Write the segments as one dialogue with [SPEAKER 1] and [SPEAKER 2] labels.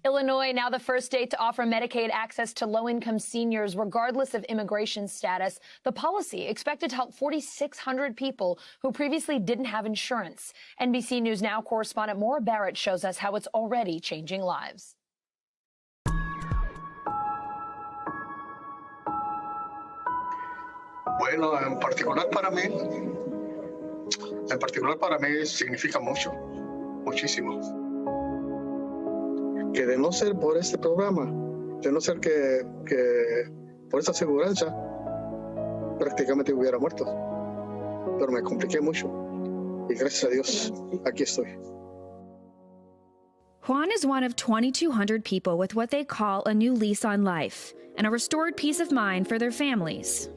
[SPEAKER 1] Illinois, now the first state to offer Medicaid access to low-income seniors, regardless of immigration status. The policy expected to help 4,600 people who previously didn't have insurance. NBC News Now correspondent Maura Barrett shows us how it's already changing lives.
[SPEAKER 2] Bueno, en particular para mí significa mucho, muchísimo. Que de no ser por este programa, de no ser que por esa aseguranza, prácticamente hubiera muerto. Pero me compliqué mucho y gracias a Dios, aquí estoy.
[SPEAKER 3] Juan is one of 2,200 people with what they call a new lease on life and a restored peace of mind for their families.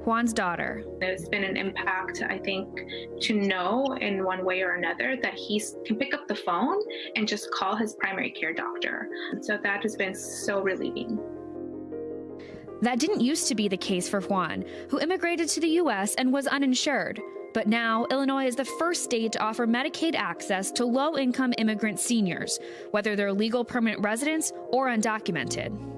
[SPEAKER 3] Juan's daughter.
[SPEAKER 4] There's been an impact, I think, to know in one way or another that he can pick up the phone and just call his primary care doctor. So that has been so relieving.
[SPEAKER 3] That didn't used to be the case for Juan, who immigrated to the U.S. and was uninsured. But now, Illinois is the first state to offer Medicaid access to low-income immigrant seniors, whether they're legal permanent residents or undocumented.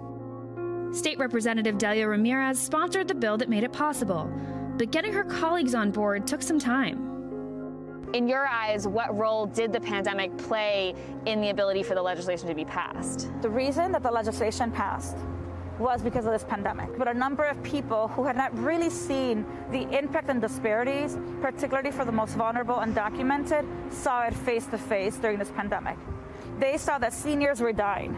[SPEAKER 3] State Representative Delia Ramirez sponsored the bill that made it possible, but getting her colleagues on board took some time.
[SPEAKER 5] In your eyes, what role did the pandemic play in the ability for the legislation to be passed?
[SPEAKER 6] The reason that the legislation passed was because of this pandemic. But a number of people who had not really seen the impact and disparities, particularly for the most vulnerable and undocumented, saw it face to face during this pandemic. They saw that seniors were dying.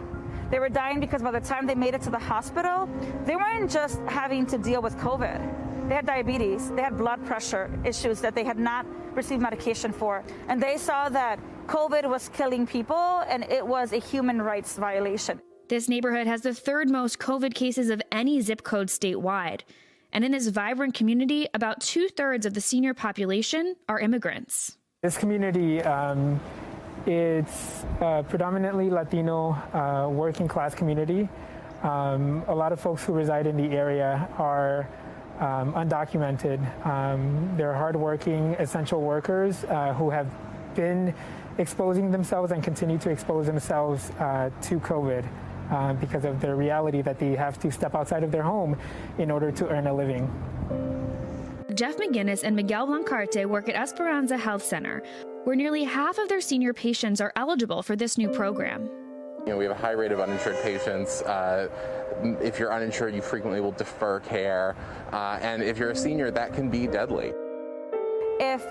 [SPEAKER 6] They were dying because by the time they made it to the hospital, they weren't just having to deal with COVID. They had diabetes, they had blood pressure issues that they had not received medication for. And they saw that COVID was killing people and it was a human rights violation.
[SPEAKER 3] This neighborhood has the third most COVID cases of any zip code statewide. And in this vibrant community, about 2/3 of the senior population are immigrants.
[SPEAKER 7] This community, it's predominantly Latino working class community. A lot of folks who reside in the area are undocumented. They're hardworking, essential workers who have been exposing themselves and continue to expose themselves to COVID. Because of the reality that they have to step outside of their home in order to earn a living.
[SPEAKER 3] Jeff McGinnis and Miguel Blancarte work at Esperanza Health Center, where nearly half of their senior patients are eligible for this new program.
[SPEAKER 8] You know, we have a high rate of uninsured patients. If you're uninsured, you frequently will defer care. And if you're a senior, that can be deadly.
[SPEAKER 6] If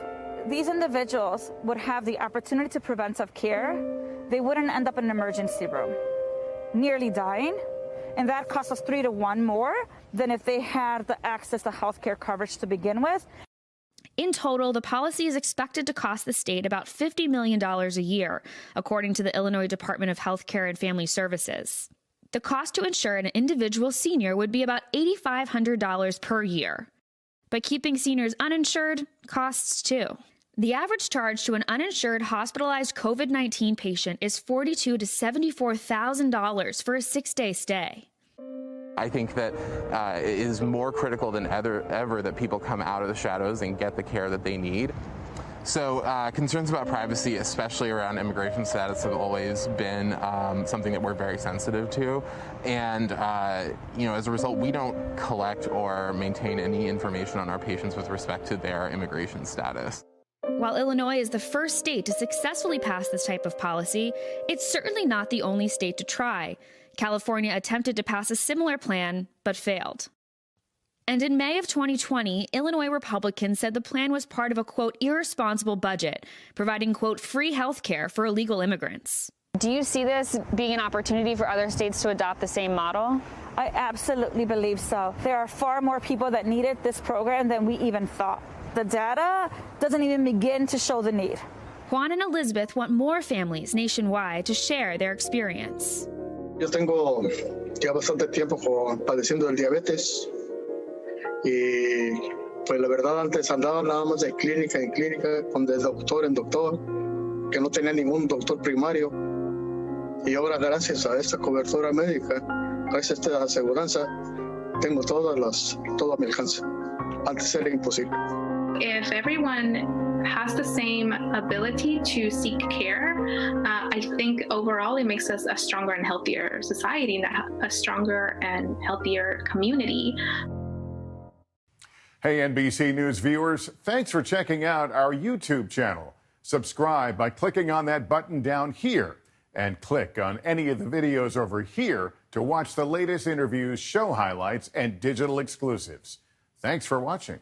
[SPEAKER 6] these individuals would have the opportunity to preventive care, they wouldn't end up in an emergency room, nearly dying, and that costs us 3 to 1 more than if they had the access to health care coverage to begin with.
[SPEAKER 3] In total, the policy is expected to cost the state about $50 million a year, according to the Illinois Department of Health Care and Family Services. The cost to insure an individual senior would be about $8,500 per year. But keeping seniors uninsured costs too. The average charge to an uninsured hospitalized COVID-19 patient is $42,000 to $74,000 for a 6-day stay.
[SPEAKER 8] I think that it is more critical than ever that people come out of the shadows and get the care that they need. So concerns about privacy, especially around immigration status, have always been something that we're very sensitive to. And you know, as a result, we don't collect or maintain any information on our patients with respect to their immigration status.
[SPEAKER 3] While Illinois is the first state to successfully pass this type of policy, it's certainly not the only state to try. California attempted to pass a similar plan, but failed. And in May of 2020, Illinois Republicans said the plan was part of a, quote, irresponsible budget, providing, quote, free health care for illegal immigrants.
[SPEAKER 5] Do you see this being an opportunity for other states to adopt the same model?
[SPEAKER 6] I absolutely believe so. There are far more people that needed this program than we even thought. The data doesn't even begin to show the need.
[SPEAKER 3] Juan and Elizabeth want more families nationwide to share their experience.
[SPEAKER 2] Yo tengo ya bastante tiempo padeciendo del diabetes y pues la verdad antes andaba nada más de clínica en clínica, de doctor en doctor, que no tenía ningún doctor primario. Y ahora gracias a esta cobertura médica, gracias a esta aseguranza, tengo todo a mi alcance. Antes era imposible.
[SPEAKER 4] If everyone has the same ability to seek care, I I think overall it makes us a stronger and healthier society, and a stronger and healthier community.
[SPEAKER 9] Hey, NBC News viewers, thanks for checking out our YouTube channel. Subscribe by clicking on that button down here, and click on any of the videos over here to watch the latest interviews, show highlights, and digital exclusives. Thanks for watching.